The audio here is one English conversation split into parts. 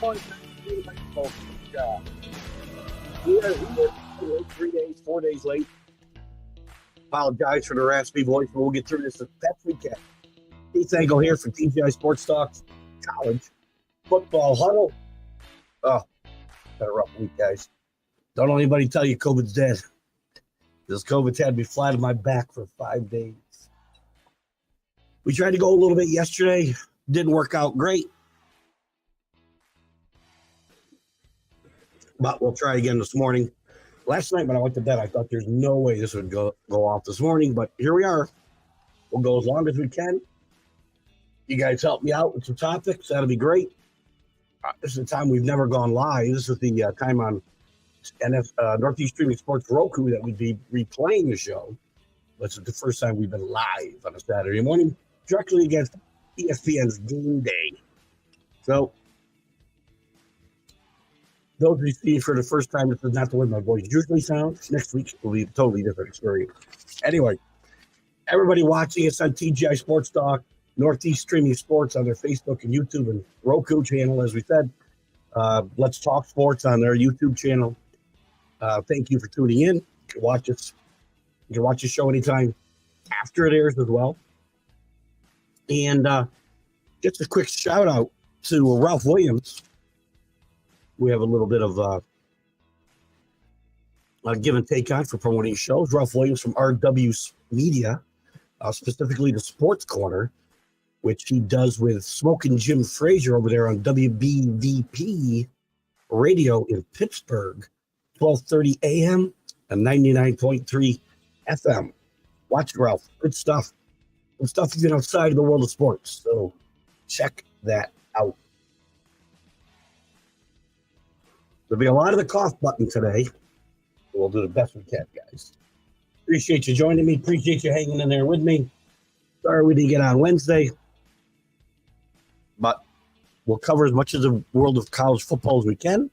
We are 4 days late. Apologize for the raspy voice, but we'll get through this as best we can. Keith Angle here for TGI Sports Talk College Football Huddle. Oh, got a rough week, guys. Don't let anybody tell you COVID's dead. This COVID's had me flat on my back for 5 days. We tried to go a little bit yesterday. Didn't work out great. But we'll try again this morning. Last night when I went to bed, I thought there's no way this would go off this morning. But here we are. We'll go as long as we can. You guys help me out with some topics. That'll be great. This is the time we've never gone live. This is the time on Northeast Streaming Sports Roku that we'd be replaying the show. This is the first time we've been live on a Saturday morning, directly against ESPN's Game Day. So, those who see for the first time, this is not the way my voice usually sounds. Next week will be a totally different experience. Anyway, everybody watching us on TGI Sports Talk, Northeast Streaming Sports on their Facebook and YouTube and Roku channel, as we said. Let's Talk Sports on their YouTube channel. Thank you for tuning in. You can watch us. You can watch the show anytime after it airs as well. And just a quick shout out to Ralph Williams. We have a little bit of a give and take on for promoting shows. Ralph Williams from RW Media, specifically the Sports Corner, which he does with Smokin' Jim Frazier over there on WBVP Radio in Pittsburgh, 12:30 a.m. and 99.3 FM. Watch it, Ralph. Good stuff. Good stuff even outside of the world of sports. So check that out. There'll be a lot of the cough button today. We'll do the best we can, guys. Appreciate you joining me. Appreciate you hanging in there with me. Sorry we didn't get on Wednesday. But we'll cover as much of the world of college football as we can.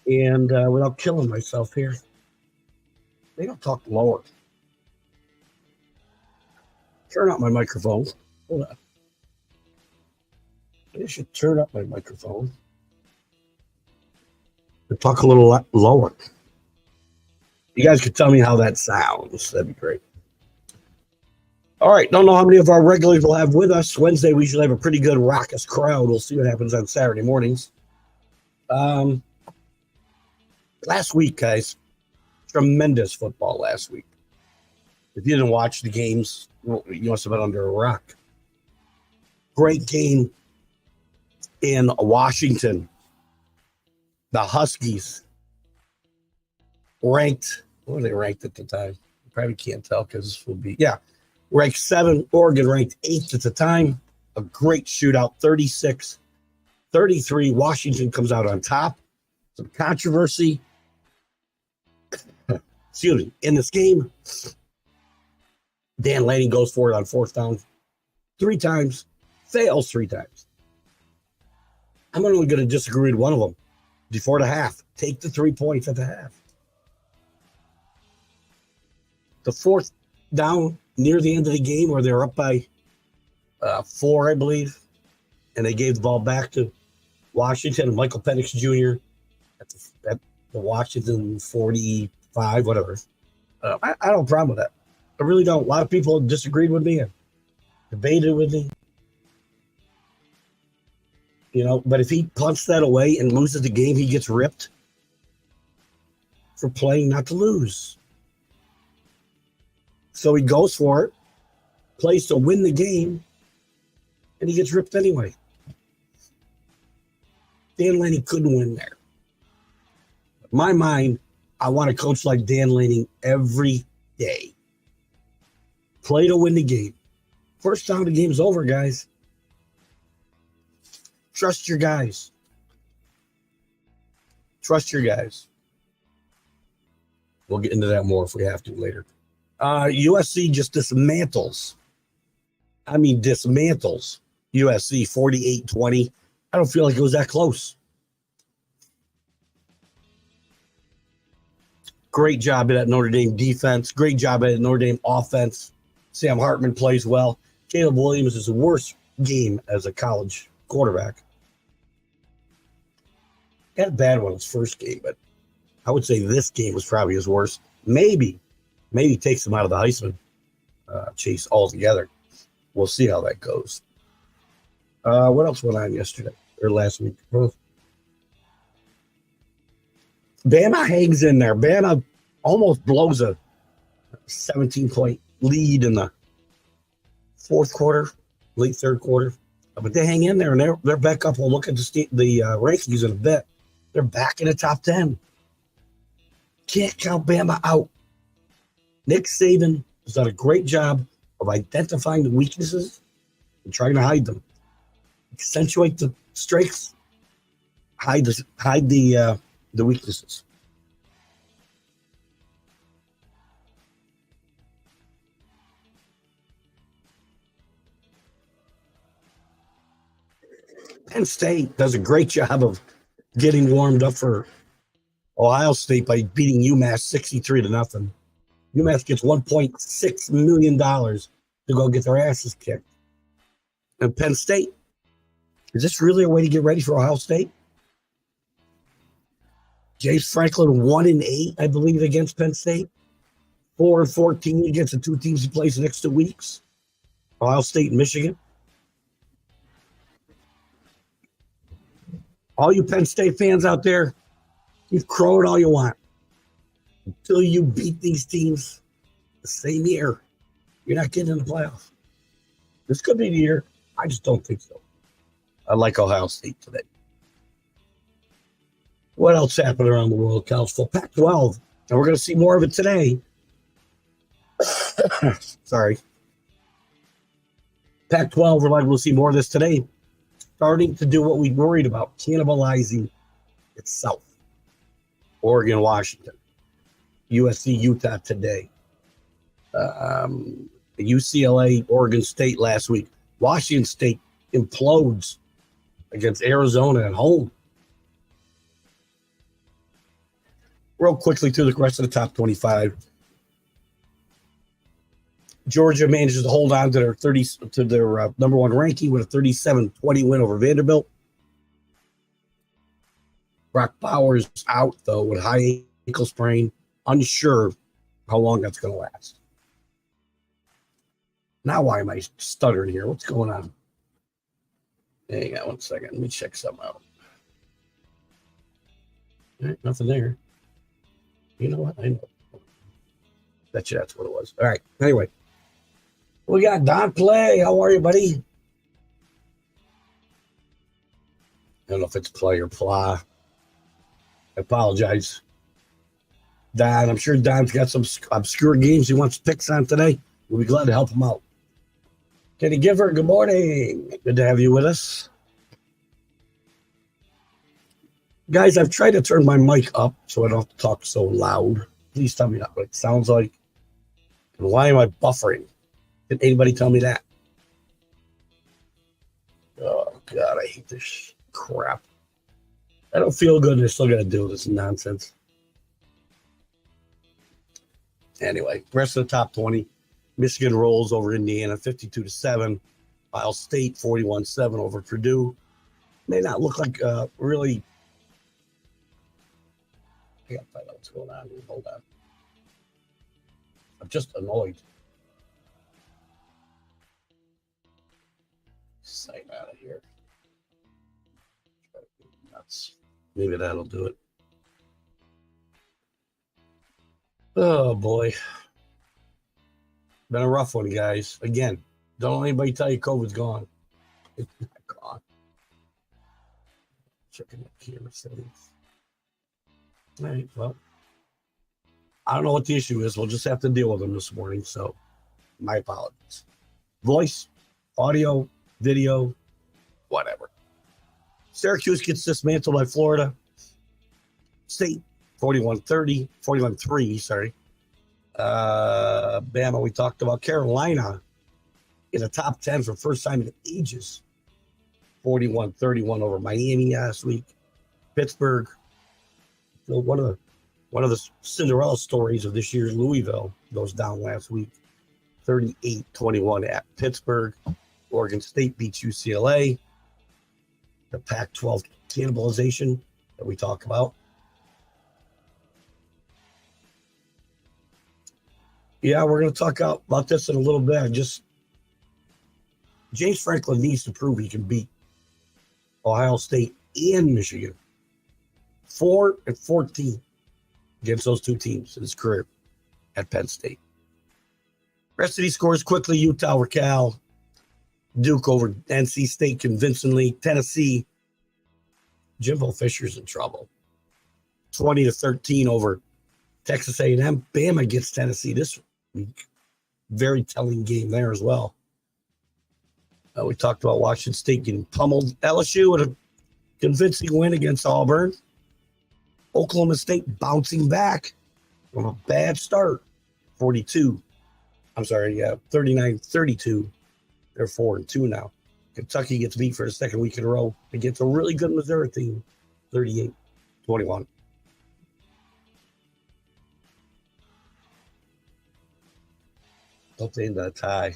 And without killing myself here, maybe I'll talk lower. Turn up my microphone. Hold on. I should turn up my microphone. And talk a little lower. You guys could tell me how that sounds. That'd be great. All right. Don't know how many of our regulars we'll have with us. Wednesday, we usually have a pretty good raucous crowd. We'll see what happens on Saturday mornings. Last week, guys, tremendous football last week. If you didn't watch the games, you must have been under a rock. Great game in Washington. The Huskies ranked, what were they ranked at the time? You probably can't tell because this will be, ranked 7. Oregon ranked 8th at the time. A great shootout, 36-33. Washington comes out on top. Some controversy. Excuse me. In this game, Dan Lanning goes for it on 4th down 3 times, fails 3 times. I'm only going to disagree with one of them. Before the half, take the 3 points at the half. The 4th down near the end of the game where they're up by 4, I believe, and they gave the ball back to Washington and Michael Penix Jr. at the Washington 45, whatever. I don't have a problem with that. I really don't. A lot of people disagreed with me and debated with me. You know, but if he punts that away and loses the game, he gets ripped for playing not to lose. So he goes for it, plays to win the game, and he gets ripped anyway. Dan Lanning couldn't win there. In my mind, I want a coach like Dan Lanning every day. Play to win the game. First down, the game's over, guys. Trust your guys. Trust your guys. We'll get into that more if we have to later. USC just dismantles USC 48-20. I don't feel like it was that close. Great job at that Notre Dame defense. Great job at Notre Dame offense. Sam Hartman plays well. Caleb Williams is the worst game as a college quarterback. Had a bad one his first game, but I would say this game was probably his worst. Maybe takes him out of the Heisman chase altogether. We'll see how that goes. What else went on yesterday or last week? Bama hangs in there. Bama almost blows a 17-point lead in the fourth quarter, late third quarter. But they hang in there, and they're back up. We'll look at the rankings in a bit. They're back in the top 10. Can't count Bama out. Nick Saban has done a great job of identifying the weaknesses and trying to hide them. Accentuate the strengths, hide the weaknesses. Penn State does a great job of getting warmed up for Ohio State by beating UMass 63-0. UMass gets $1.6 million to go get their asses kicked. And Penn State, is this really a way to get ready for Ohio State? James Franklin 1-8, I believe, against Penn State. 4-14 against the two teams he plays the next 2 weeks. Ohio State and Michigan. All you Penn State fans out there, you crow it all you want. Until you beat these teams the same year, you're not getting in the playoffs. This could be the year. I just don't think so. I like Ohio State today. What else happened around the world? College football, Pac-12, and we're going to see more of it today. Sorry. Pac-12, we're liable to see more of this today. Starting to do what we worried about, cannibalizing itself. Oregon, Washington, USC, Utah today, UCLA, Oregon State last week. Washington State implodes against Arizona at home. Real quickly through the rest of the top 25. Georgia manages to hold on to their number one ranking with a 37-20 win over Vanderbilt. Brock Bowers out, though, with high ankle sprain. Unsure how long that's going to last. Now, why am I stuttering here? What's going on? Hang on 1 second. Let me check something out. All right, nothing there. You know what? I know. Betcha that's what it was. All right. Anyway. We got Don Play. How are you, buddy? I don't know if it's Play or Pla. I apologize. Don, I'm sure Don's got some obscure games he wants picks on today. We'll be glad to help him out. Kenny Giver, good morning. Good to have you with us. Guys, I've tried to turn my mic up so I don't have to talk so loud. Please tell me what it sounds like. And why am I buffering? Did anybody tell me that? Oh, God, I hate this crap. I don't feel good and I still got to do this nonsense. Anyway, rest of the top 20. Michigan rolls over Indiana 52-7. Ohio State 41-7 over Purdue. May not look like really. I got to find out what's going on here. Hold on. I'm just annoyed. Sign out of here. Nuts. Maybe that'll do it. Oh boy. Been a rough one, guys. Again, don't let anybody tell you COVID's gone. It's not gone. Checking the camera settings. All right, well. I don't know what the issue is. We'll just have to deal with them this morning. So my apologies. Voice, audio, video, whatever. Syracuse gets dismantled by Florida State, 41-3, sorry. Bama, we talked about. Carolina in the top 10 for first time in ages, 41-31 over Miami last week. Pittsburgh, one of the Cinderella stories of this year's Louisville goes down last week, 38-21 at Pittsburgh. Oregon State beats UCLA. The Pac-12 cannibalization that we talk about. Yeah, we're going to talk about this in a little bit. James Franklin needs to prove he can beat Ohio State and Michigan. 4-14 against those two teams in his career at Penn State. Rest of these scores quickly: Utah over Cal, Duke over NC State convincingly, Tennessee. Jimbo Fisher's in trouble. 20-13 over Texas A&M. Bama gets Tennessee this week. Very telling game there as well. We talked about Washington State getting pummeled. LSU with a convincing win against Auburn. Oklahoma State bouncing back from a bad start. 39-32. They're 4-2 now. Kentucky gets beat for the second week in a row against a really good Missouri team. 38-21. Hope they end a tie.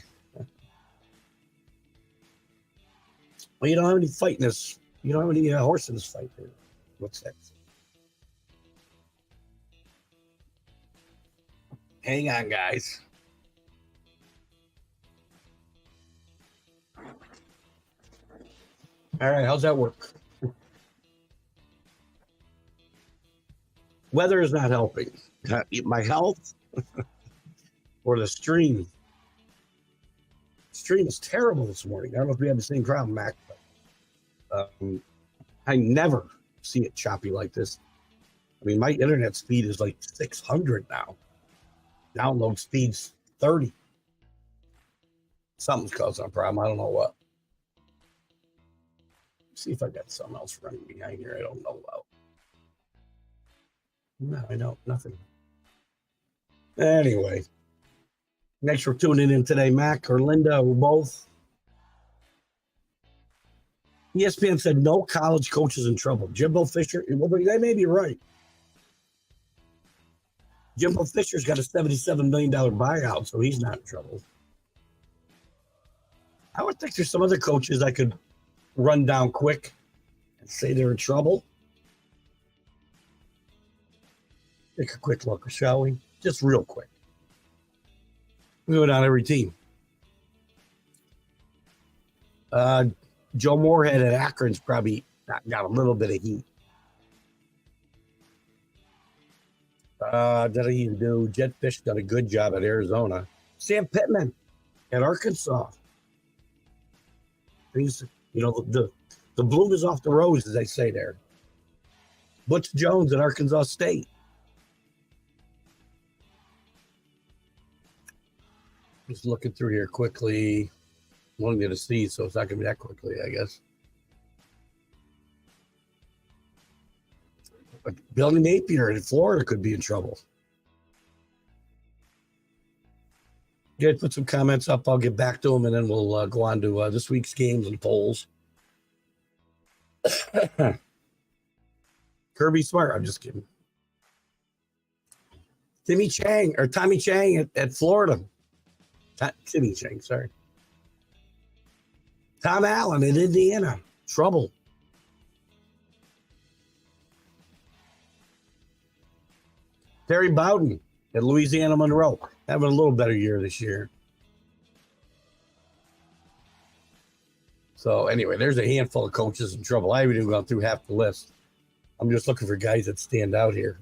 Well, you don't have any fight in this. You don't have any horse in this fight. What's that? Hang on, guys. All right, how's that work? Weather is not helping. My health or the stream. Stream is terrible this morning. I don't know if we have the same problem, Mac. But, I never see it choppy like this. I mean, my internet speed is like 600 now. Download speed's 30. Something's causing a problem. I don't know what. See if I got something else running behind here I don't know about. No, I don't. Nothing. Anyway. Thanks for tuning in today, Mac or Linda, or both. ESPN said no college coaches in trouble. Jimbo Fisher, well, they may be right. Jimbo Fisher's got a $77 million buyout, so he's not in trouble. I would think there's some other coaches I could run down quick and say they're in trouble. Take a quick look, shall we? Just real quick. We go down every team. Joe Moorhead at Akron's probably got a little bit of heat. Did he even do? Jed Fish done a good job at Arizona. Sam Pittman at Arkansas. Things, the bloom is off the rose, as they say there. Butch Jones at Arkansas State. Just looking through here quickly. Wanting you to see, so it's not going to be that quickly, I guess. But Billy Napier in Florida could be in trouble. You guys put some comments up. I'll get back to them, and then we'll go on to this week's games and polls. Kirby Smart. I'm just kidding. Tommy Chang at Florida. Timmy Chang, sorry. Tom Allen in Indiana. Trouble. Terry Bowden at Louisiana Monroe. Having a little better year this year. So anyway, there's a handful of coaches in trouble. I haven't even gone through half the list. I'm just looking for guys that stand out here.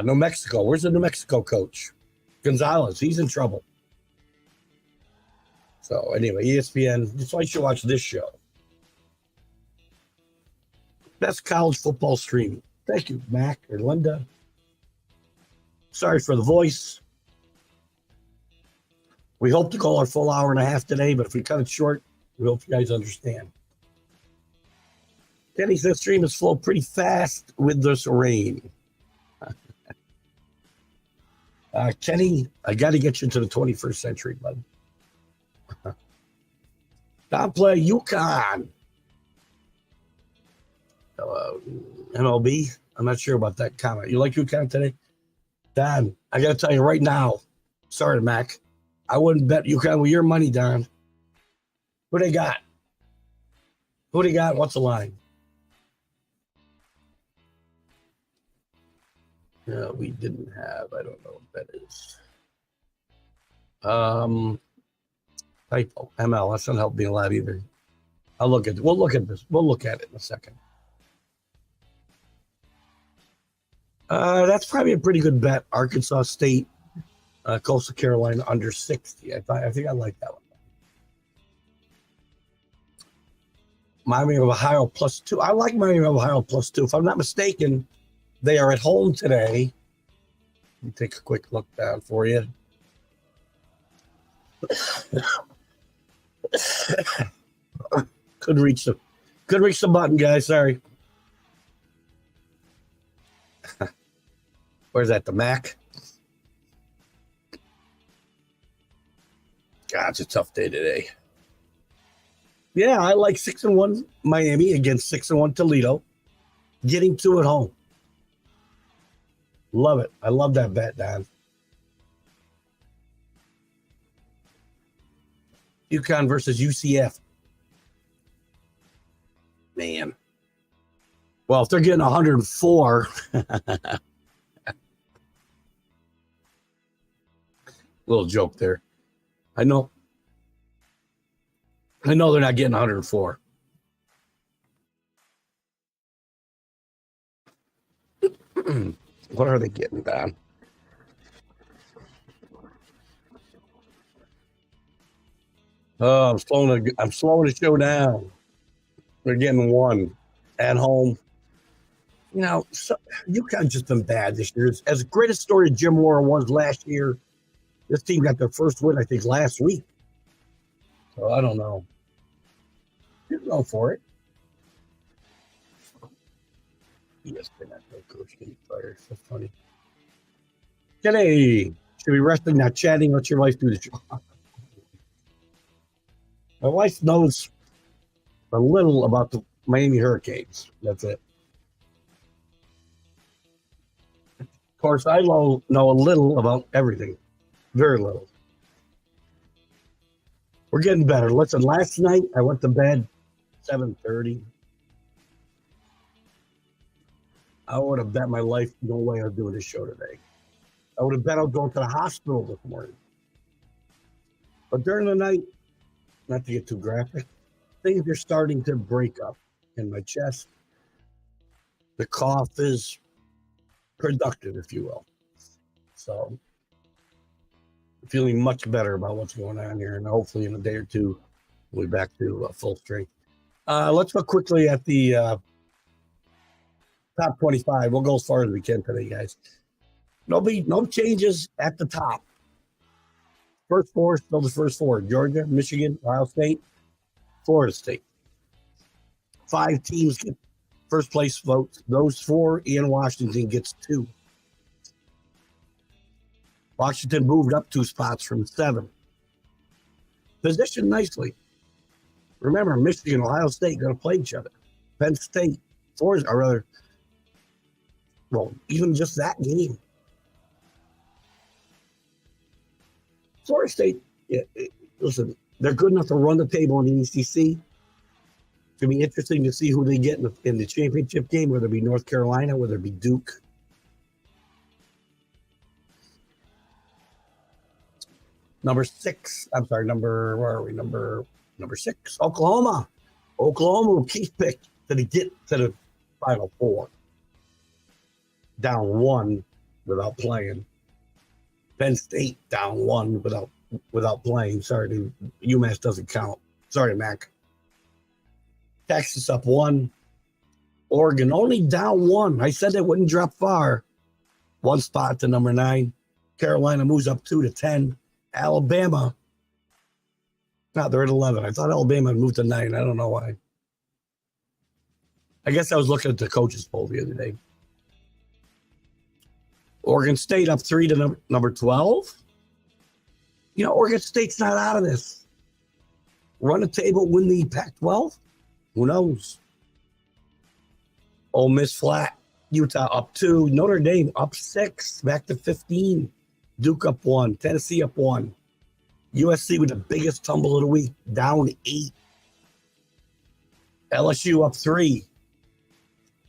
New Mexico. Where's the New Mexico coach? Gonzalez. He's in trouble. So anyway, ESPN. That's why you should watch this show. Best college football streaming. Thank you, Mac or Linda. Sorry for the voice. We hope to go our full hour and a half today, but if we cut it short, we hope you guys understand. Kenny says stream has flowed pretty fast with this rain. Kenny, I got to get you into the 21st century, bud. Don't play UConn. MLB. I'm not sure about that comment. You like UConn today? Don, I got to tell you right now. Sorry, Mac. I wouldn't bet UConn with your money, Don. Who they got? What's the line? We didn't have. I don't know what that is. Typo. ML. That's not help me a lot either. We'll look at this. We'll look at it in a second. That's probably a pretty good bet. Arkansas State, Coastal Carolina under 60. I think I like that one. Miami of Ohio +2. I like Miami of Ohio +2. If I'm not mistaken, they are at home today. Let me take a quick look down for you. Could reach the button, guys. Sorry. Where's that? The Mac? God, it's a tough day today. Yeah, I like 6-1 Miami against 6-1 Toledo. Getting 2 at home. Love it. I love that bet, Don. UConn versus UCF. Man. Well, if they're getting 104. Little joke there. I know they're not getting 104. What are they getting, Don? Oh, I'm slowing the show down. They're getting 1 at home. UConn's just been bad this year. As great a story as Jim Moore was last year, this team got their first win, I think, last week. So I don't know. You go for it. Yes, they're not coach getting fired. So funny. Today, should be resting, not chatting. Let your wife do the show. My wife knows a little about the Miami Hurricanes. That's it. Of course, I know a little about everything. Very little. We're getting better. Listen, last night I went to bed 7:30. I would have bet my life no way I'd do this show today. I would have bet I'd go to the hospital this morning. But during the night, not to get too graphic, things are starting to break up in my chest. The cough is productive, if you will. So I'm feeling much better about what's going on here, and hopefully in a day or two, we'll be back to full strength. Let's look quickly at the top 25. We'll go as far as we can today, guys. No changes at the top. First 4, still the first 4. Georgia, Michigan, Ohio State, Florida State. 5 teams get first place votes. Those 4, and Washington gets 2. Washington moved up 2 spots from 7. Positioned nicely. Remember, Michigan and Ohio State going to play each other. Penn State, even just that game. Florida State, listen, they're good enough to run the table in the ACC. It's going to be interesting to see who they get in the championship game, whether it be North Carolina, whether it be Duke. Number 6, where are we? Number 6, Oklahoma. Oklahoma, Keith picked that he get to the Final Four. Down 1 without playing. Penn State down 1 without playing. Sorry, UMass doesn't count. Sorry, Mac. Texas up 1. Oregon only down 1. I said they wouldn't drop far. 1 spot to number 9. Carolina moves up 2 to 10. Alabama. No, they're at 11. I thought Alabama moved to 9. I don't know why. I guess I was looking at the coaches poll the other day. Oregon State up 3 to number 12. Oregon State's not out of this. Run a table, win the Pac-12? Who knows? Ole Miss flat. Utah up 2. Notre Dame up 6. Back to 15. Duke up 1. Tennessee up 1. USC with the biggest tumble of the week. Down 8. LSU up 3.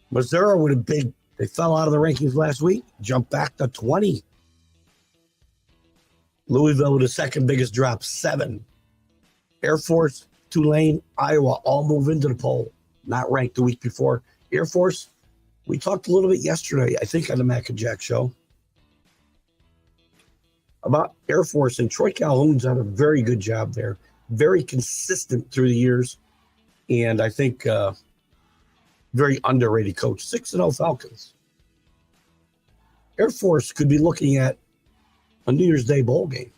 Missouri with a big They fell out of the rankings last week, jumped back to 20. Louisville with the second biggest drop, 7. Air Force, Tulane, Iowa all move into the poll, not ranked the week before. Air Force, we talked a little bit yesterday, I think, on the Mac and Jack show about Air Force, and Troy Calhoun's done a very good job there. Very consistent through the years, and I think very underrated coach. 6-0 Falcons. Air Force could be looking at a New Year's Day bowl game.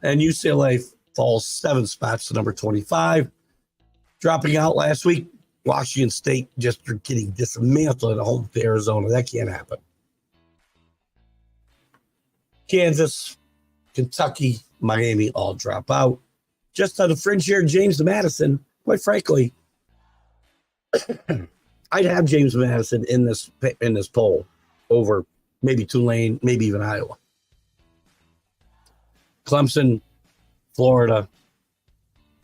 And UCLA falls 7 spots to number 25. Dropping out last week, Washington State just getting dismantled at home to Arizona. That can't happen. Kansas, Kentucky, Miami all drop out. Just on the fringe here, James Madison, quite frankly, I'd have James Madison in this poll over maybe Tulane, maybe even Iowa. Clemson, Florida,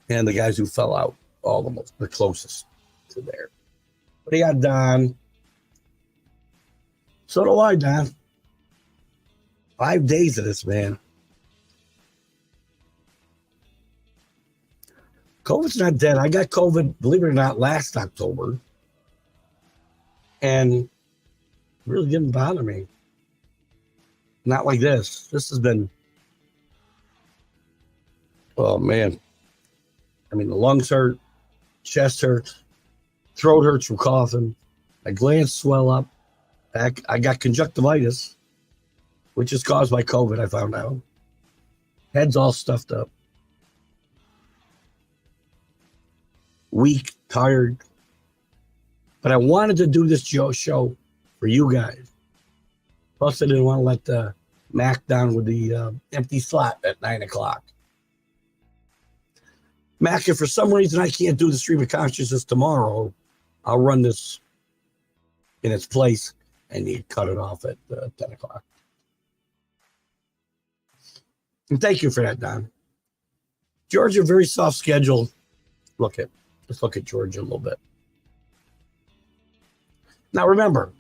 and the guys who fell out, all the closest to there. But he got Don. So do I, Don. 5 days of this, man. COVID's not dead. I got COVID, believe it or not, last October. And it really didn't bother me. Not like this. This has been, oh, man. I mean, the lungs hurt, chest hurts, throat hurts from coughing. My glands swell up. I got conjunctivitis, which is caused by COVID, I found out. Head's all stuffed up. Weak, tired. But I wanted to do this show for you guys. Plus, I didn't want to let the Mac down with the empty slot at 9 o'clock. Mac, if for some reason I can't do the stream of consciousness tomorrow, I'll run this in its place and you cut it off at 10 o'clock. And thank you for that, Don. Georgia, very soft schedule. Let's look at Georgia a little bit. Now, remember,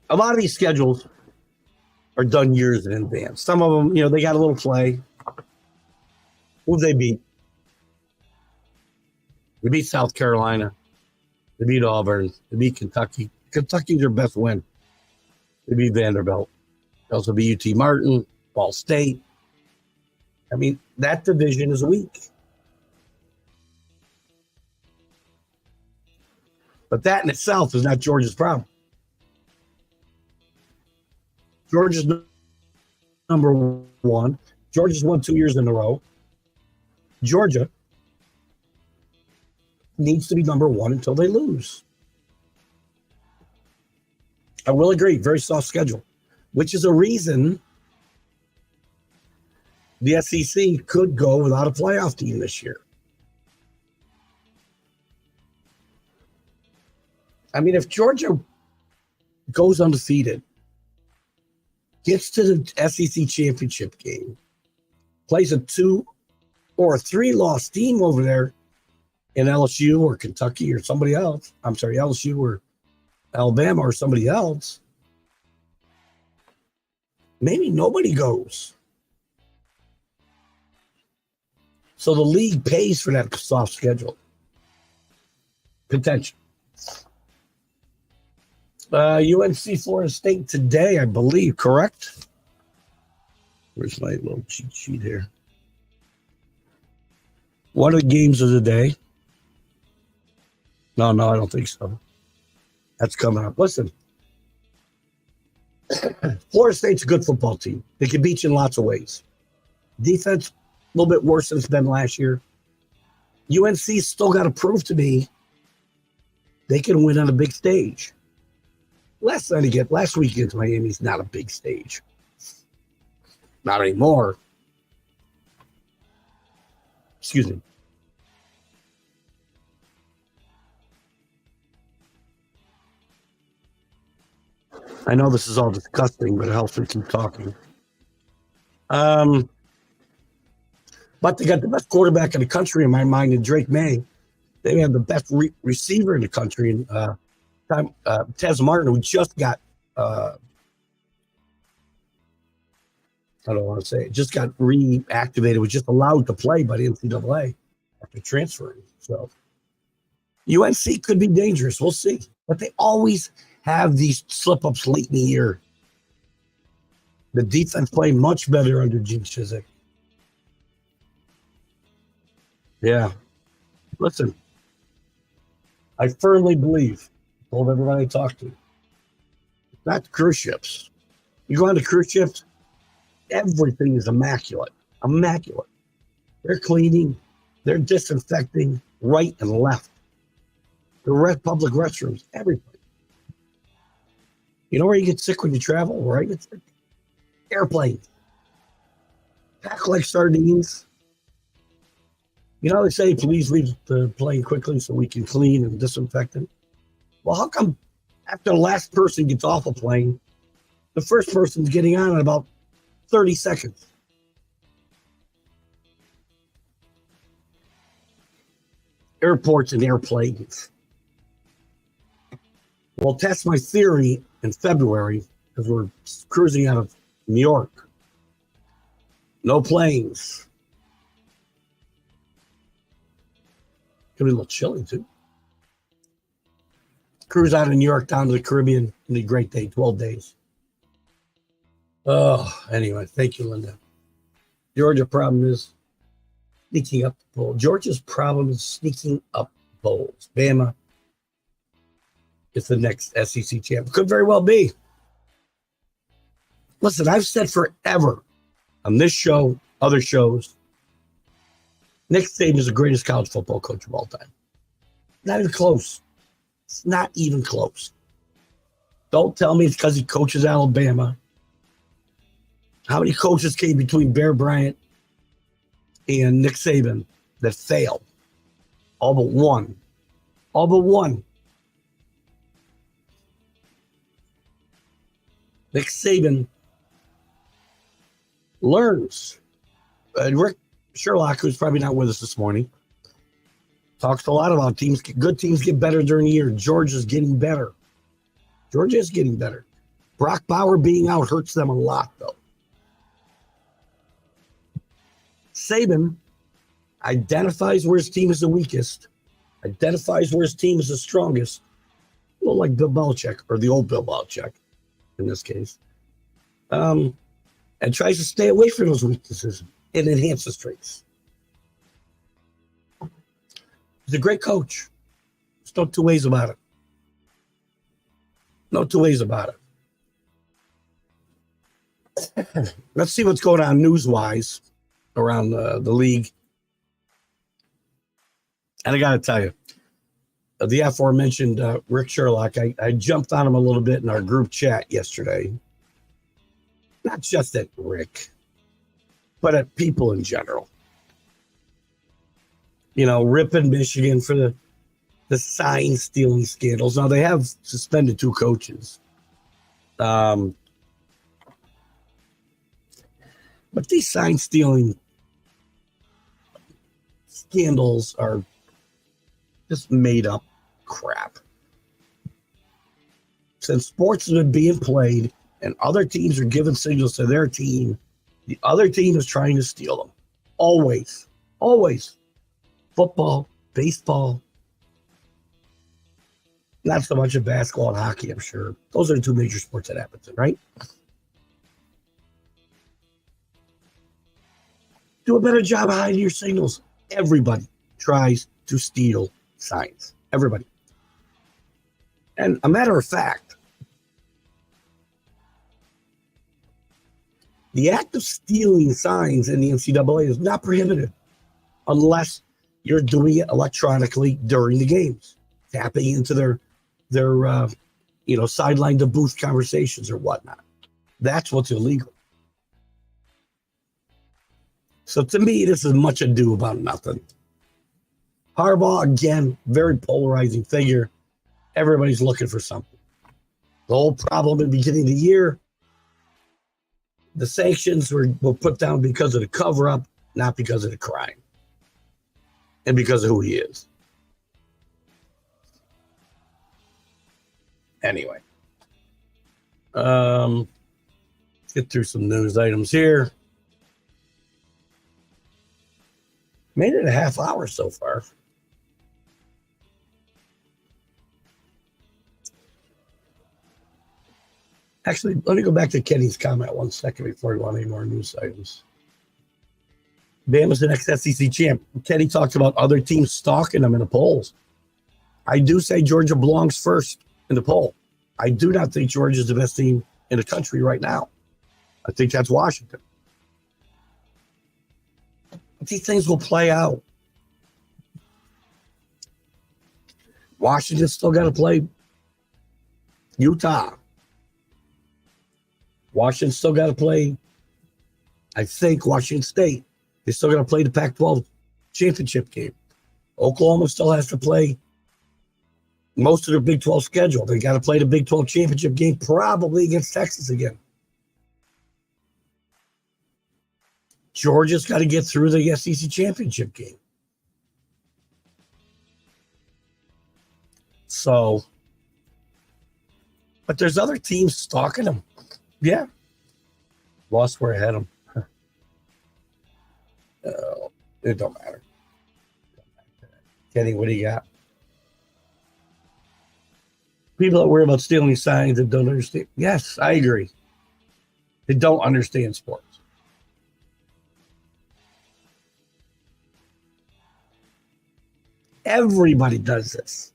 a lot of these schedules are done years in advance. Some of them, they got a little play. Who they beat? They beat South Carolina. They beat Auburn. They beat Kentucky. Kentucky's their best win. They beat Vanderbilt. They also beat UT Martin, Ball State. I mean, that division is weak. But that in itself is not Georgia's problem. Georgia's number one. Georgia's won 2 years in a row. Georgia needs to be number one until they lose. I will agree, very soft schedule, which is a reason the SEC could go without a playoff team this year. I mean, if Georgia goes undefeated, gets to the SEC championship game, plays a 2 or a 3-loss team over there in LSU or Kentucky or somebody else, LSU or Alabama or somebody else, maybe nobody goes. So the league pays for that soft schedule. Potential. UNC Florida State today, I believe, correct? Where's my little cheat sheet here? What are the games of the day? No, I don't think so. That's coming up. Listen, Florida State's a good football team. They can beat you in lots of ways. Defense, a little bit worse than it's been last year. UNC's still got to prove to me they can win on a big stage. Last week against Miami's not a big stage. Not anymore. Excuse me. I know this is all disgusting, but it helps me keep talking. But they got the best quarterback in the country in my mind in Drake May. They have the best receiver in the country in Tez Martin, who just got, I don't want to say it, just got reactivated, was just allowed to play by the NCAA after transferring. So UNC could be dangerous. We'll see. But they always have these slip-ups late in the year. The defense played much better under Gene Chizik. Yeah. Listen, I firmly believe, told everybody I talked to, not the cruise ships. You go on the cruise ships, everything is immaculate. Immaculate. They're cleaning, they're disinfecting right and left. The public restrooms, everything. You know where you get sick when you travel, right? It's like airplanes. Pack like sardines. You know, they say, please leave the plane quickly so we can clean and disinfect it. Well, how come after the last person gets off a plane, the first person's getting on in about 30 seconds? Airports and airplanes. We'll test my theory in February because we're cruising out of New York. No planes. Gonna be a little chilly too. Cruise out of New York down to the Caribbean. It'll be a great day, 12 days. Oh, anyway, thank you, Linda. Georgia problem is sneaking up the bowl. Georgia's problem is sneaking up bowls. Bama is the next SEC champ. Could very well be. Listen, I've said forever on this show, other shows, Nick Saban is the greatest college football coach of all time. Not even close. It's not even close. Don't tell me it's because he coaches Alabama. How many coaches came between Bear Bryant and Nick Saban that failed? All but one. All but one. Nick Saban learns. Rick Sherlock, who's probably not with us this morning, talks a lot about teams. Good teams get better during the year. Georgia's getting better. Georgia is getting better. Brock Bauer being out hurts them a lot, though. Saban identifies where his team is the weakest, identifies where his team is the strongest, a little like Bill Belichick, or the old Bill Belichick in this case, and tries to stay away from those weaknesses and enhance the strengths. He's a great coach. There's no two ways about it. No two ways about it. Let's see what's going on news-wise around the league. And I got to tell you, the aforementioned Rick Sherlock, I jumped on him a little bit in our group chat yesterday. Not just at Rick, but at people in general. You know, ripping Michigan for the sign stealing scandals. Now, they have suspended 2 coaches. But these sign stealing scandals are just made up crap. Since sports have been being played and other teams are giving signals to their team, the other team is trying to steal them. Always. Always. Football, baseball. Not so much in basketball and hockey, I'm sure. Those are the 2 major sports that happen to, right? Do a better job of hiding your signals. Everybody tries to steal signs. Everybody. And a matter of fact, the act of stealing signs in the NCAA is not prohibited unless you're doing it electronically during the games, tapping into their sideline to booth conversations or whatnot. That's what's illegal. So to me, this is much ado about nothing. Harbaugh, again, very polarizing figure. Everybody's looking for something. The whole problem at the beginning of the year, the sanctions were put down because of the cover-up. not because of the crime and because of who he is. Anyway, let's get through some news items here. Made it a half hour so far. Actually, let me go back to Kenny's comment 1 second before we want any more news items. Bama's the next SEC champ. Kenny talks about other teams stalking them in the polls. I do say Georgia belongs first in the poll. I do not think Georgia is the best team in the country right now. I think that's Washington. But these things will play out. Washington's still got to play Utah. Washington's still got to play, I think, Washington State. They still got to play the Pac-12 championship game. Oklahoma still has to play most of their Big 12 schedule. They got to play the Big 12 championship game, probably against Texas again. Georgia's got to get through the SEC championship game. So, but there's other teams stalking them. Yeah. Lost where I had them. It don't matter. Kenny, what do you got? People that worry about stealing signs that don't understand. Yes, I agree. They don't understand sports. Everybody does this.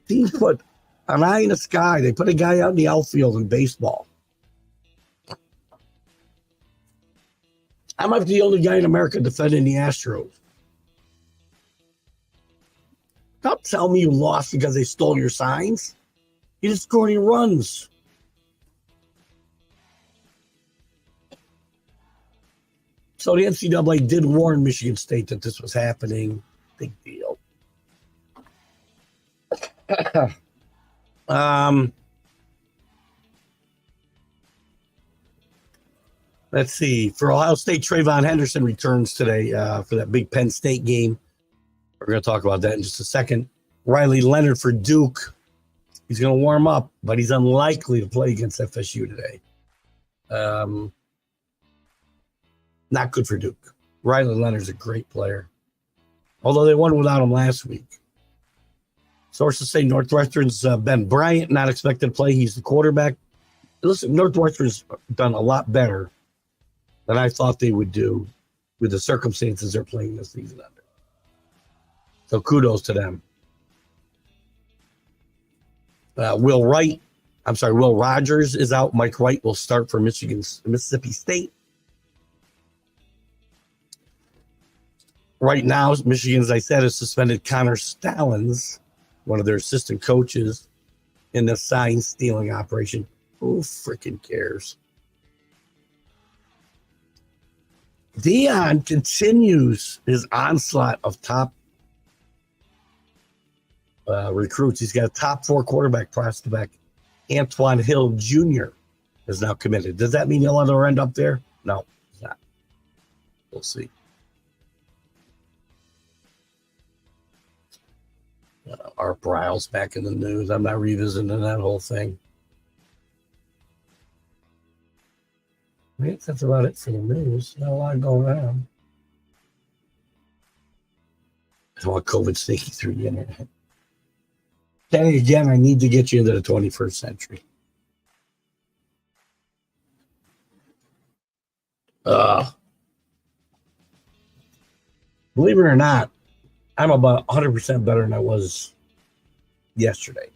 Teams put an eye in the sky. They put a guy out in the outfield in baseball. I might be the only guy in America defending the Astros. Don't tell me you lost because they stole your signs. You just scored any runs. So the NCAA did warn Michigan State that this was happening. Big deal. Let's see. For Ohio State, Trayvon Henderson returns today for that big Penn State game. We're going to talk about that in just a second. Riley Leonard for Duke. He's going to warm up, but he's unlikely to play against FSU today. Not good for Duke. Riley Leonard's a great player, although they won without him last week. Sources say Northwestern's Ben Bryant not expected to play. He's the quarterback. Listen, Northwestern's done a lot better than I thought they would do with the circumstances they're playing this season under. So kudos to them. Will Rogers is out. Mike Wright will start for Mississippi State. Right now, Michigan, as I said, has suspended Connor Stallings, one of their assistant coaches, in the sign stealing operation. Who freaking cares? Deion continues his onslaught of top recruits. He's got a top 4 quarterback prospect. Antoine Hill Jr. is now committed. Does that mean he'll ever end up there? No, it's not. We'll see. Art Briles back in the news. I'm not revisiting that whole thing. I guess that's about it for the news. Not a lot going on. I don't want COVID sneaking through the internet. Then again, I need to get you into the 21st century. Believe it or not, I'm about 100% better than I was yesterday.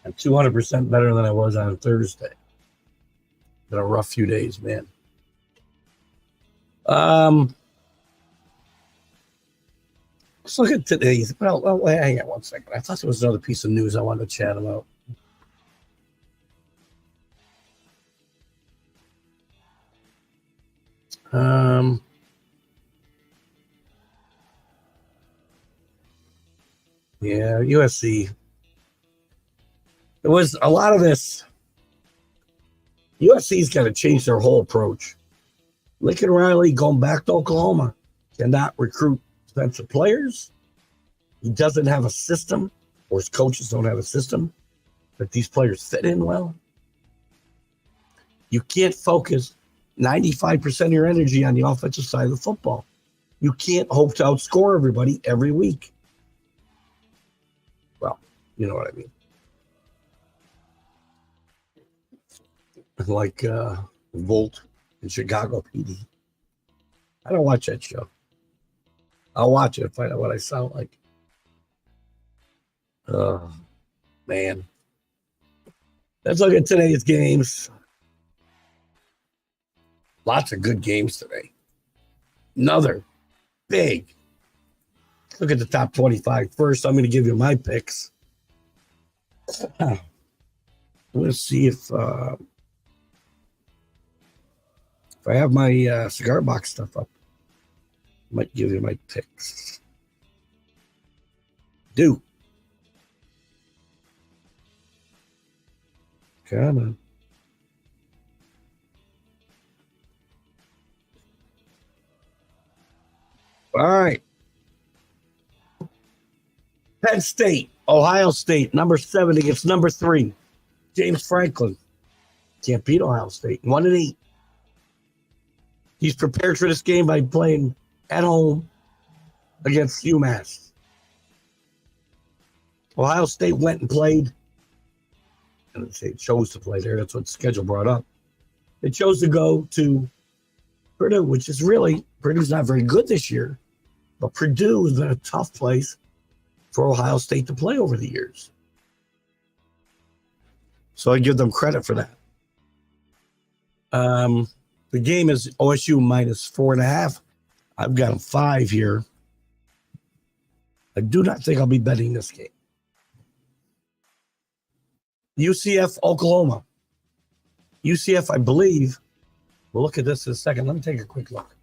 I'm 200% better than I was on Thursday. Been a rough few days, man. Let's look at today's. Well, hang on 1 second. I thought there was another piece of news I wanted to chat about. Yeah, USC. It was a lot of this. USC's got to change their whole approach. Lincoln Riley, going back to Oklahoma, cannot recruit defensive players. He doesn't have a system, or his coaches don't have a system that these players fit in well. You can't focus 95% of your energy on the offensive side of the football. You can't hope to outscore everybody every week. Well, you know what I mean. Like Volt in Chicago PD. I don't watch that show. I'll watch it and find out what I sound like. Oh, man. Let's look at today's games. Lots of good games today. Another big. Look at the top 25. First, I'm going to give you my picks. I'm going to see if I have my cigar box stuff up. I might give you my picks. Do. Come on. All right. Penn State, Ohio State, number 7 against number 3. James Franklin. Can't beat Ohio State. 1-8. He's prepared for this game by playing at home against UMass. Ohio State went and played. I didn't say it chose to play there. That's what the schedule brought up. It chose to go to Purdue, which is really, Purdue's not very good this year, but Purdue has been a tough place for Ohio State to play over the years. So I give them credit for that. The game is OSU minus 4.5. I've got them 5 here. I do not think I'll be betting this game. UCF, Oklahoma. UCF, I believe. We'll look at this in a second. Let me take a quick look.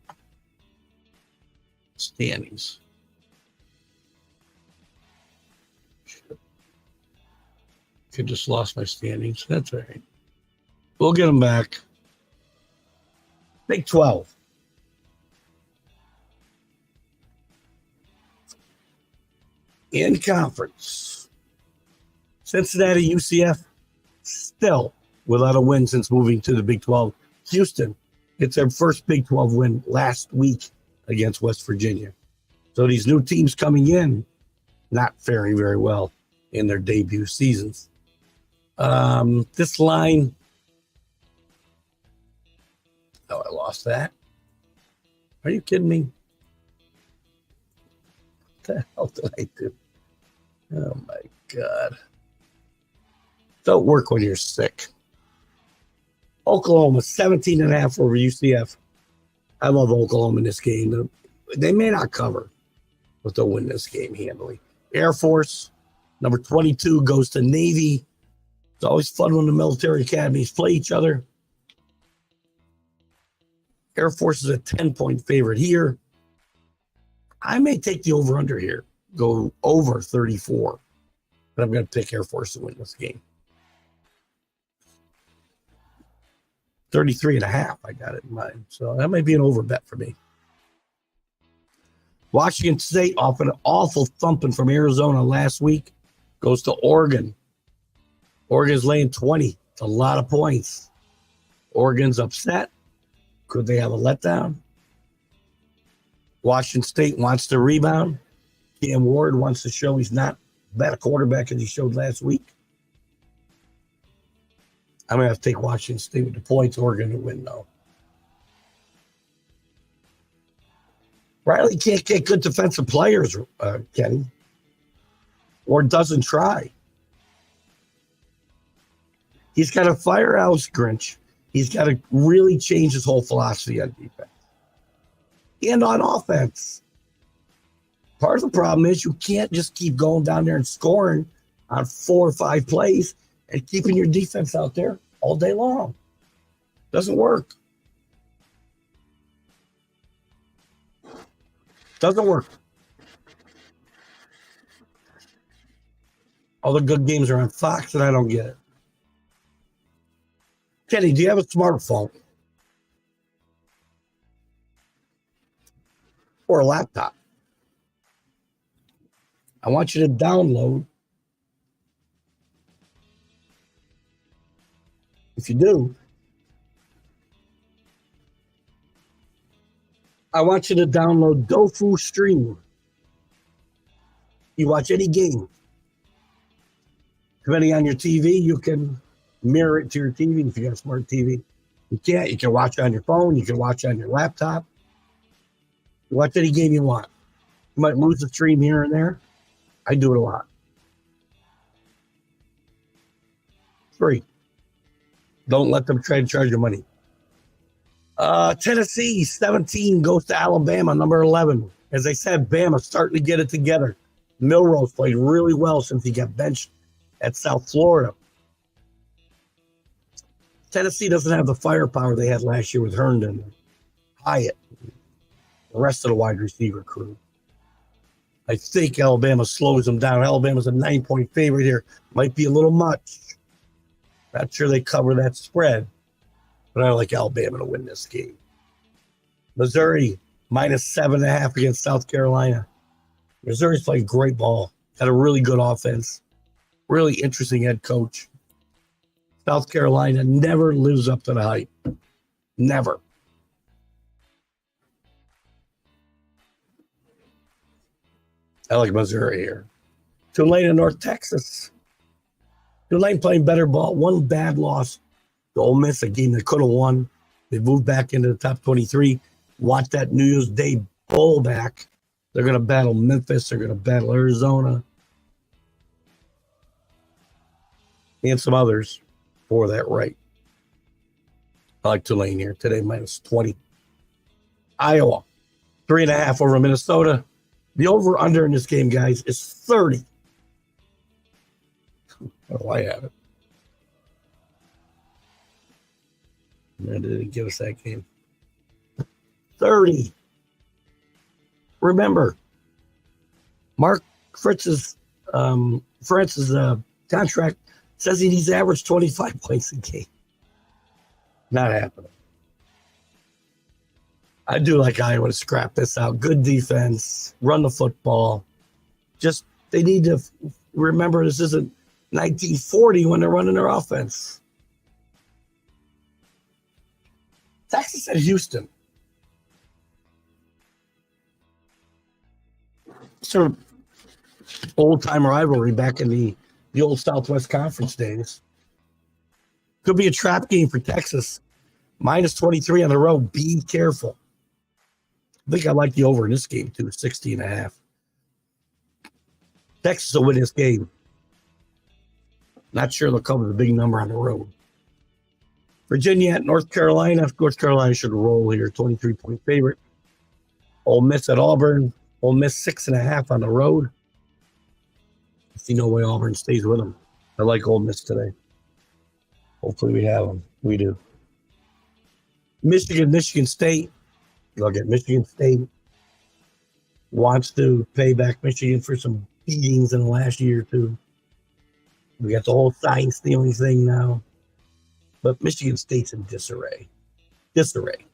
Standings. I just lost my standings. That's all right. We'll get them back. Big 12. In conference. Cincinnati, UCF, still without a win since moving to the Big 12. Houston gets their first Big 12 win last week against West Virginia. So these new teams coming in, not faring very well in their debut seasons. This line, oh, I lost that. Are you kidding me? What the hell did I do? Oh my God. Don't work when you're sick. Oklahoma, 17.5 over UCF. I love Oklahoma in this game. They may not cover, but they'll win this game handily. Air Force, number 22, goes to Navy. It's always fun when the military academies play each other. Air Force is a 10-point favorite here. I may take the over-under here, go over 34, but I'm going to pick Air Force to win this game. 33.5, I got it in mind. So that might be an over bet for me. Washington State, off an awful thumping from Arizona last week, goes to Oregon. Oregon's laying 20. It's a lot of points. Oregon's upset. Could they have a letdown? Washington State wants to rebound. Cam Ward wants to show he's not bad a quarterback as he showed last week. I'm going to have to take Washington State with the points. Oregon to win, though. Riley can't get good defensive players, Kenny, or doesn't try. He's got to fire Alex Grinch. He's got to really change his whole philosophy on defense and on offense. Part of the problem is you can't just keep going down there and scoring on 4 or 5 plays and keeping your defense out there all day long. Doesn't work. Doesn't work. All the good games are on Fox, and I don't get it. Kenny, do you have a smartphone? or a laptop. I want you to download. If you do, I want you to download Dofu Stream. You watch any game. Depending on your TV, you can mirror it to your TV if you got a smart TV. You can't. You can watch it on your phone. You can watch it on your laptop. You watch any game you want. You might lose the stream here and there. I do it a lot. Free. Don't let them try to charge you money. Tennessee, 17, goes to Alabama, number 11. As I said, Bama's starting to get it together. Milrose played really well since he got benched at South Florida. Tennessee doesn't have the firepower they had last year with Herndon, Hyatt, the rest of the wide receiver crew. I think Alabama slows them down. Alabama's a 9-point favorite here. Might be a little much. Not sure they cover that spread, but I like Alabama to win this game. Missouri, minus 7.5 against South Carolina. Missouri's playing great ball. Got a really good offense. Really interesting head coach. South Carolina never lives up to the hype. Never. I like Missouri here. Tulane in North Texas. Tulane playing better ball. One bad loss to Ole Miss, a game they could have won. They moved back into the top 23. Watch that New Year's Day bowl back. They're going to battle Memphis. They're going to battle Arizona. And some others for that right. I like Tulane here today, minus 20. Iowa, 3.5 over Minnesota. The over-under in this game, guys, is 30. Oh, I have it. They didn't give us that game. 30. Remember, Mark Fritz's contract says he needs to average 25 points a game. Not happening. I do like Iowa to scrap this out. Good defense, run the football. Just they need to remember this isn't 1940 when they're running their offense. Texas at Houston. Sort of old-time rivalry back in the old Southwest Conference days. Could be a trap game for Texas. Minus 23 on the road. Be careful. I think I like the over in this game, too, 60.5. Texas will win this game. Not sure they'll cover the big number on the road. Virginia at North Carolina. North Carolina should roll here, 23-point favorite. Ole Miss at Auburn. Ole Miss 6.5 on the road. I see no way Auburn stays with them. I like Ole Miss today. Hopefully we have them. We do. Michigan State. Look at Michigan State. Wants to pay back Michigan for some beatings in the last year or two. We got the whole sign stealing thing now. But Michigan State's in disarray. Disarray.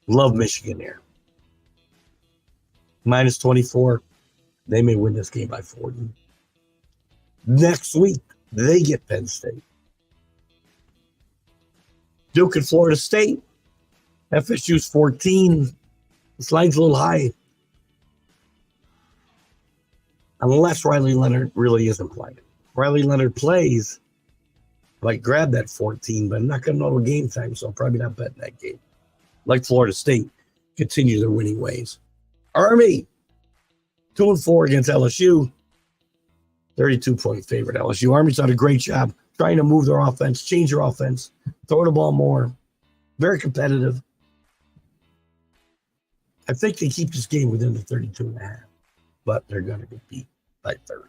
Love Michigan here. Minus 24. They may win this game by 40. Next week, they get Penn State. Duke and Florida State. FSU's 14. This line's a little high. Unless Riley Leonard really isn't playing. Riley Leonard plays. I might grab that 14, but I'm not going to know the game time, so I'm probably not betting that game. Like Florida State, continue their winning ways. Army, 2-4 against LSU. 32-point favorite LSU. Army's done a great job trying to move their offense, change their offense, throw the ball more. Very competitive. I think they keep this game within the 32.5, but they're going to get beat by 30.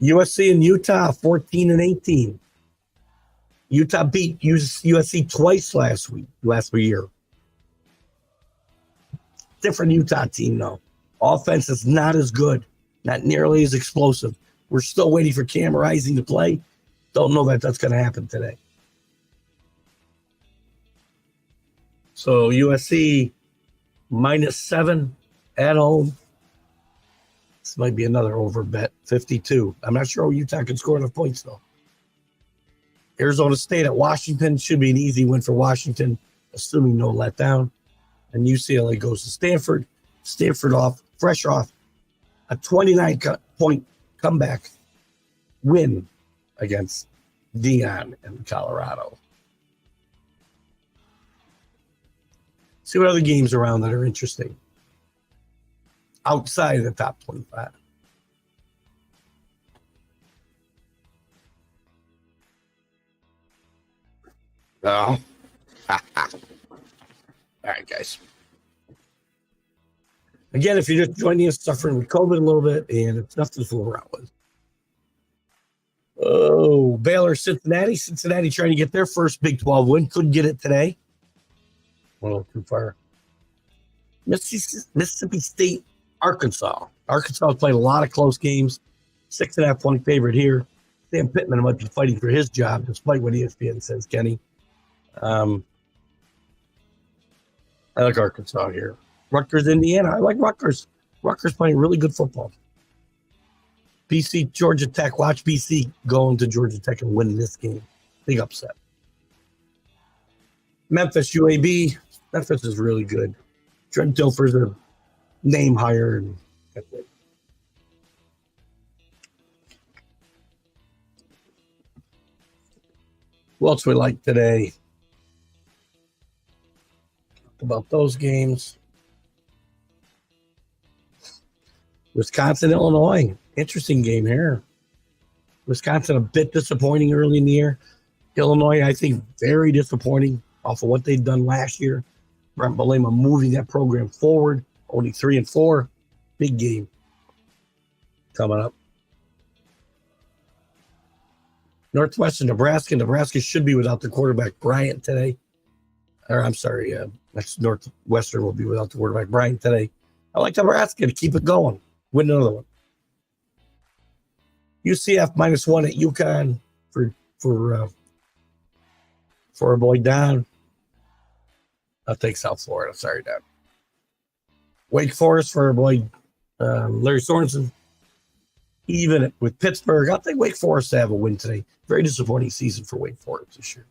USC and Utah, 14-18. Utah beat USC twice last year. Different Utah team, though. Offense is not as good, not nearly as explosive. We're still waiting for Cam Rising to play. Don't know that that's going to happen today. So USC -7 at home. This might be another over bet, 52. I'm not sure Utah can score enough points, though. Arizona State at Washington should be an easy win for Washington, assuming no letdown. And UCLA goes to Stanford. Stanford fresh off a 29-point comeback win against Dion in Colorado. See what other games around that are interesting outside of the top 25. Oh. All right, guys. Again, if you're just joining us, suffering with COVID a little bit, and it's nothing to fool around with. Oh, Baylor, Cincinnati. Cincinnati trying to get their first Big 12 win. Couldn't get it today. A little too far. Mississippi State, Arkansas. Arkansas has played a lot of close games. 6.5-point favorite here. Sam Pittman might be fighting for his job, despite what ESPN says, Kenny. I like Arkansas here. Rutgers, Indiana. I like Rutgers. Rutgers playing really good football. BC, Georgia Tech. Watch BC going to Georgia Tech and win this game. Big upset. Memphis, UAB. Memphis is really good. Trent Dilfer's a name higher. And that's it. What else we like today? Talk about those games. Wisconsin, Illinois. Interesting game here. Wisconsin a bit disappointing early in the year. Illinois, I think, very disappointing off of what they've done last year. Brent Bielema moving that program forward. Only 3-4. Big game coming up. Northwestern, Nebraska. Nebraska should be without the quarterback Bryant today. Or I'm sorry, next Northwestern will be without the quarterback Bryant today. I like Nebraska to keep it going. Win another one. UCF -1 at UConn for our boy Don. I'll take South Florida. Sorry, Don. Wake Forest for our boy Larry Sorensen. Even with Pittsburgh, I'll take Wake Forest to have a win today. Very disappointing season for Wake Forest this year.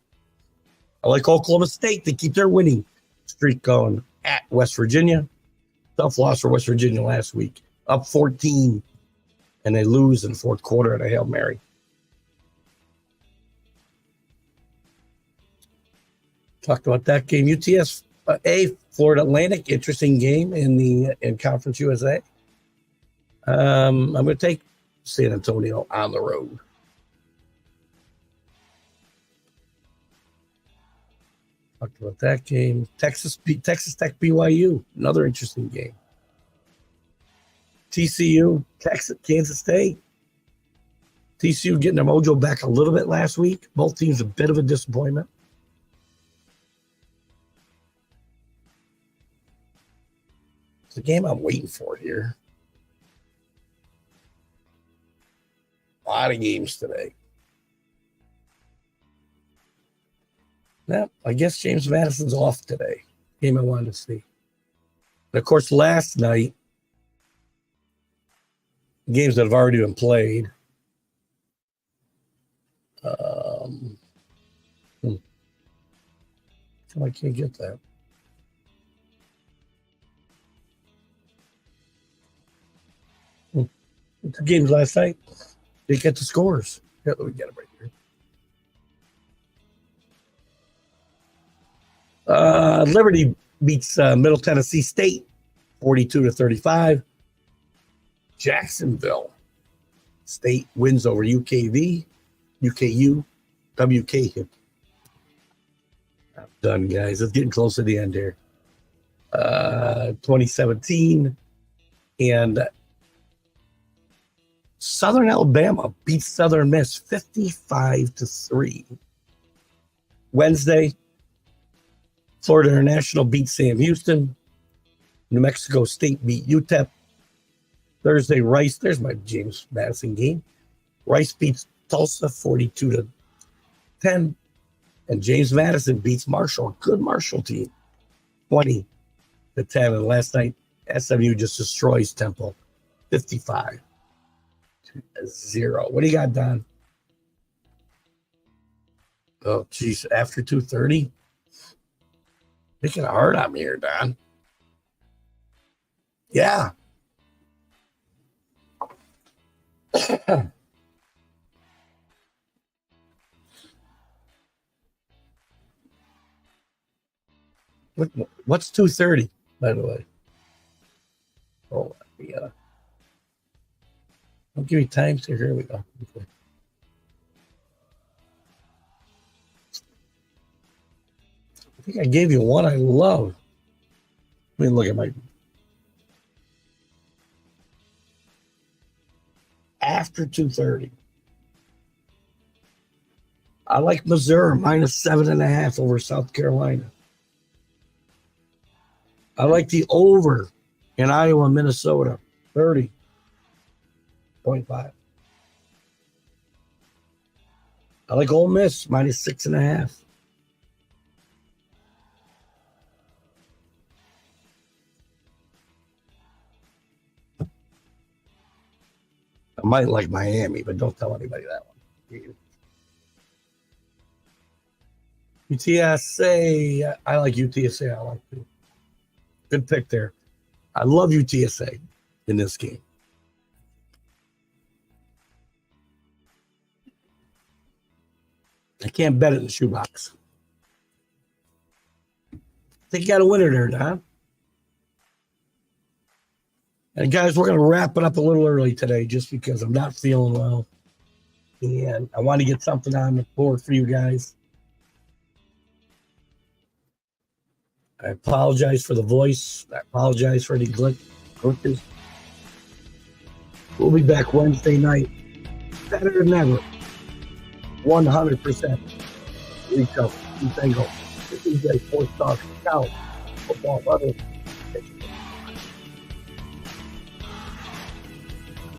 I like Oklahoma State. They keep their winning streak going at West Virginia. Tough loss for West Virginia last week. Up 14, and they lose in the fourth quarter at a Hail Mary. Talked about that game. UTS Florida Atlantic, interesting game in Conference USA. I'm going to take San Antonio on the road. Talked about that game. Texas Tech BYU, another interesting game. TCU, Kansas State. TCU getting their mojo back a little bit last week. Both teams a bit of a disappointment. It's a game I'm waiting for here. A lot of games today. Now, I guess James Madison's off today. Game I wanted to see. And of course, last night, games that have already been played. I can't get that. The games last night, they get the scores. Yeah, let me get it right here. Liberty beats Middle Tennessee State 42-35. Jacksonville State wins over UKU, WK. I'm done, guys. It's getting close to the end here. 2017, and Southern Alabama beats Southern Miss 55-3. Wednesday, Florida International beats Sam Houston. New Mexico State beat UTEP. Thursday, Rice. There's my James Madison game. Rice beats Tulsa 42-10. And James Madison beats Marshall. Good Marshall team. 20-10. And last night, SMU just destroys Temple, 55-0. What do you got, Don? Oh, geez, after 2:30? Making it hard on me here, Don. Yeah. What's 2:30, by the way? Oh, yeah. Don't give me time. So here we go. Okay. I think I gave you one I love. Let me look at my. After 2:30. I like Missouri minus 7.5 over South Carolina. I like the over in Iowa, Minnesota, 30.5. I like Ole Miss minus 6.5. I might like Miami, but don't tell anybody that one. UTSA, I like UTSA. I like too. Good pick there. I love UTSA in this game. I can't bet it in the shoebox. I think you got a winner there, Don. And guys, we're going to wrap it up a little early today just because I'm not feeling well. And I want to get something on the board for you guys. I apologize for the voice. I apologize for any glitches. We'll be back Wednesday night. Better than ever. 100%. Rico, Tango, the TGI Sports Talk, Scout, Football Huddle.